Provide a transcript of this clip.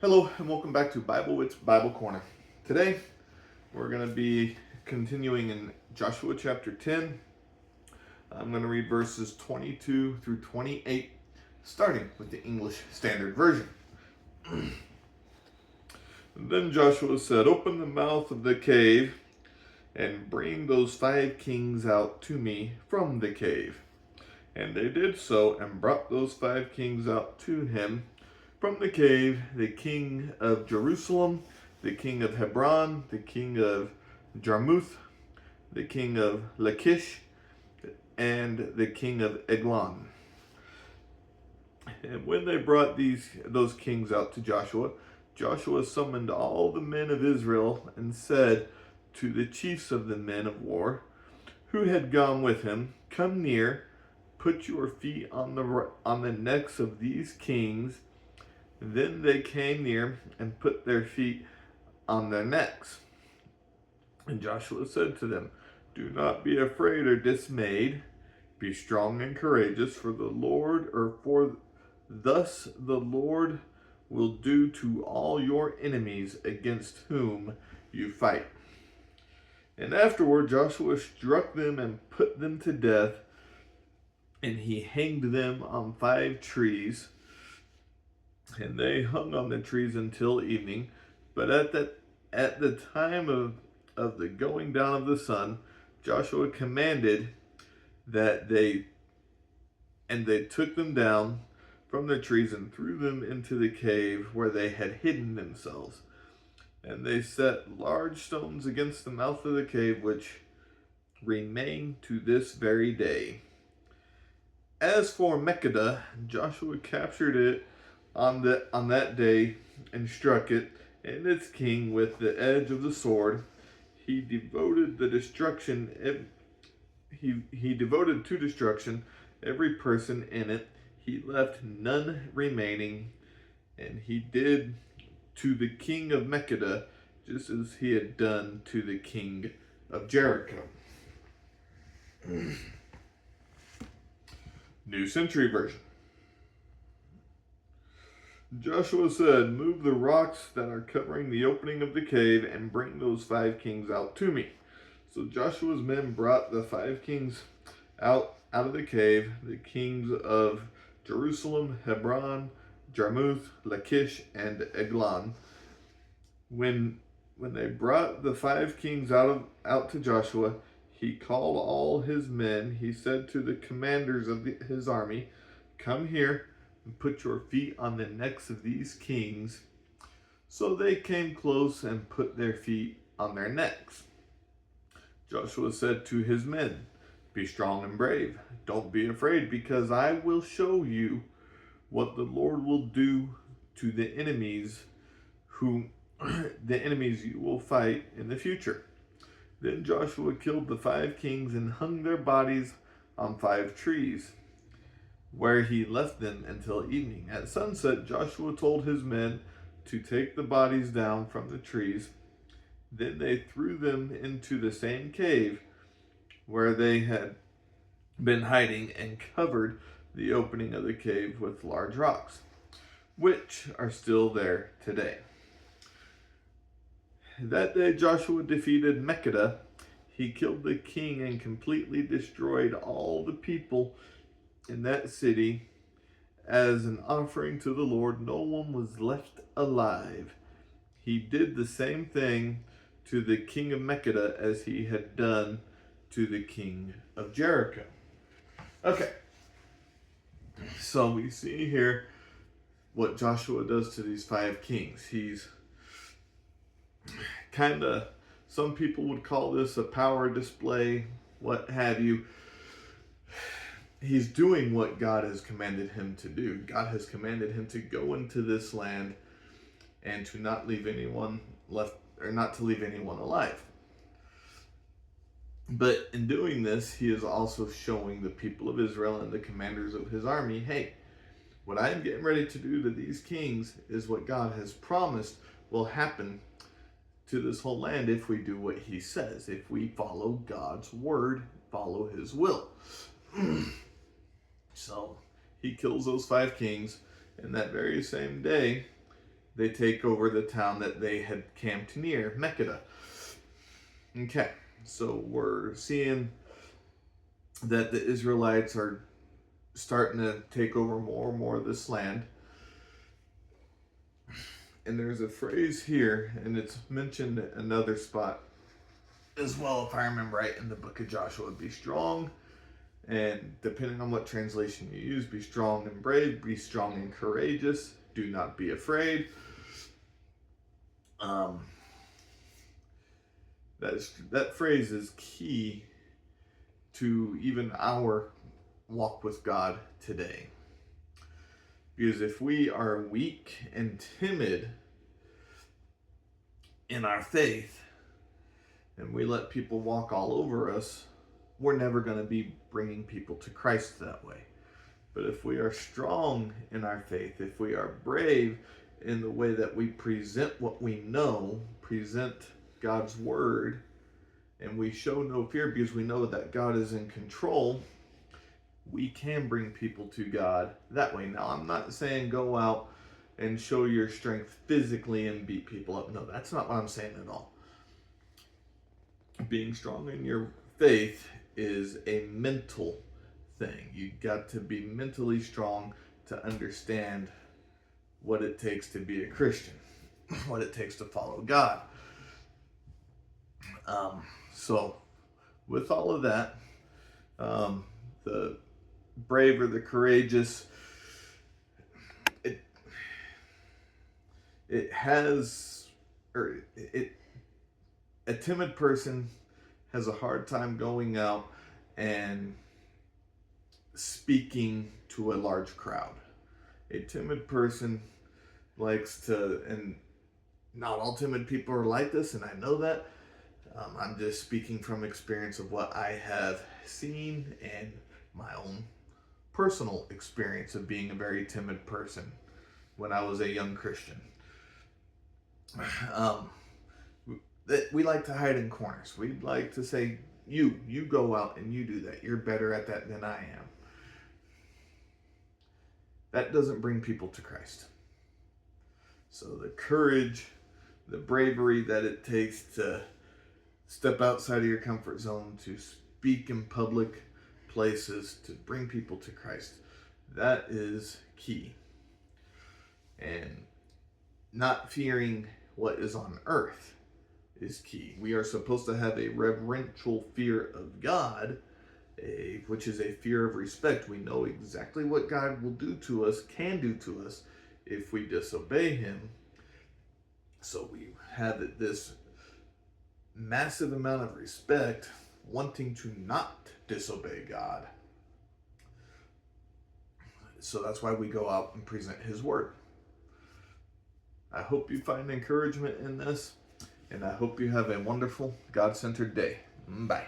Hello and welcome back to Bible Wits Bible Corner. Today we're going to be continuing in Joshua chapter 10. I'm going to read verses 22 through 28, starting with the English Standard Version. Then Joshua said, "Open the mouth of the cave and bring those 5 kings out to me from the cave." And they did so and brought those 5 kings out to him from the cave, the king of Jerusalem, the king of Hebron, the king of Jarmuth, the king of Lachish, and the king of Eglon. And when they brought those kings out to Joshua, Joshua summoned all the men of Israel and said to the chiefs of the men of war who had gone with him, "Come near, put your feet on the necks of these kings." Then they came near and put their feet on their necks. And Joshua said to them, "Do not be afraid or dismayed. Be strong and courageous, for thus the Lord will do to all your enemies against whom you fight." And afterward Joshua struck them and put them to death, and he hanged them on 5 trees. And they hung on the trees until evening. But at the time of the going down of the sun, Joshua commanded that they took them down from the trees and threw them into the cave where they had hidden themselves. And they set large stones against the mouth of the cave, which remain to this very day. As for Makkedah, Joshua captured it on that day and struck it and its king with the edge of the sword. He devoted to destruction every person in it. He left none remaining, and he did to the king of Makkedah just as he had done to the king of Jericho. New Century Version. Joshua said, "Move the rocks that are covering the opening of the cave and bring those 5 kings out to me." So Joshua's men brought the 5 kings out of the cave, the kings of Jerusalem, Hebron, Jarmuth, Lachish, and Eglon. When they brought the 5 kings out to Joshua, he called all his men. He said to the commanders of his army, "Come here and put your feet on the necks of these kings." So they came close and put their feet on their necks. Joshua said to his men, "Be strong and brave. Don't be afraid, because I will show you what the Lord will do to the enemies you will fight in the future." Then Joshua killed the 5 kings and hung their bodies on 5 trees, where he left them until evening. At sunset, Joshua told his men to take the bodies down from the trees. Then they threw them into the same cave where they had been hiding and covered the opening of the cave with large rocks, which are still there today. That day Joshua defeated Makkedah. He killed the king and completely destroyed all the people in that city. As an offering to the Lord, no one was left alive. He did the same thing to the king of Makkedah as he had done to the king of Jericho. Okay, so we see here what Joshua does to these 5 kings. He's some people would call this a power display, what have you. He's doing what God has commanded him to do. God has commanded him to go into this land and to not leave anyone alive. But in doing this, he is also showing the people of Israel and the commanders of his army, hey, what I am getting ready to do to these kings is what God has promised will happen to this whole land if we do what he says, if we follow God's word, follow his will. So he kills those 5 kings, and that very same day they take over the town that they had camped near, Makkedah. Okay, so we're seeing that the Israelites are starting to take over more and more of this land. And there's a phrase here, and it's mentioned in another spot as well, if I remember right, in the book of Joshua. Be strong, and depending on what translation you use, be strong and brave, be strong and courageous, do not be afraid. That phrase is key to even our walk with God today. Because if we are weak and timid in our faith, and we let people walk all over us, we're never going to be bringing people to Christ that way. But if we are strong in our faith, if we are brave in the way that we present what we know, present God's word, and we show no fear because we know that God is in control, we can bring people to God that way. Now, I'm not saying go out and show your strength physically and beat people up. No, that's not what I'm saying at all. Being strong in your faith is a mental thing. You got to be mentally strong to understand what it takes to be a Christian, what it takes to follow God. So with all of that, the brave or the courageous, a timid person has a hard time going out and speaking to a large crowd. A timid person likes to, and not all timid people are like this, and I know that. I'm just speaking from experience of what I have seen and my own personal experience of being a very timid person when I was a young Christian. That we like to hide in corners. We'd like to say, you go out and you do that. You're better at that than I am. That doesn't bring people to Christ. So the courage, the bravery that it takes to step outside of your comfort zone, to speak in public places, to bring people to Christ, that is key. And not fearing what is on earth is key. We are supposed to have a reverential fear of God, which is a fear of respect. We know exactly what God will do to us, can do to us, if we disobey Him. So we have this massive amount of respect, wanting to not disobey God. So that's why we go out and present His word. I hope you find encouragement in this, and I hope you have a wonderful God-centered day. Bye.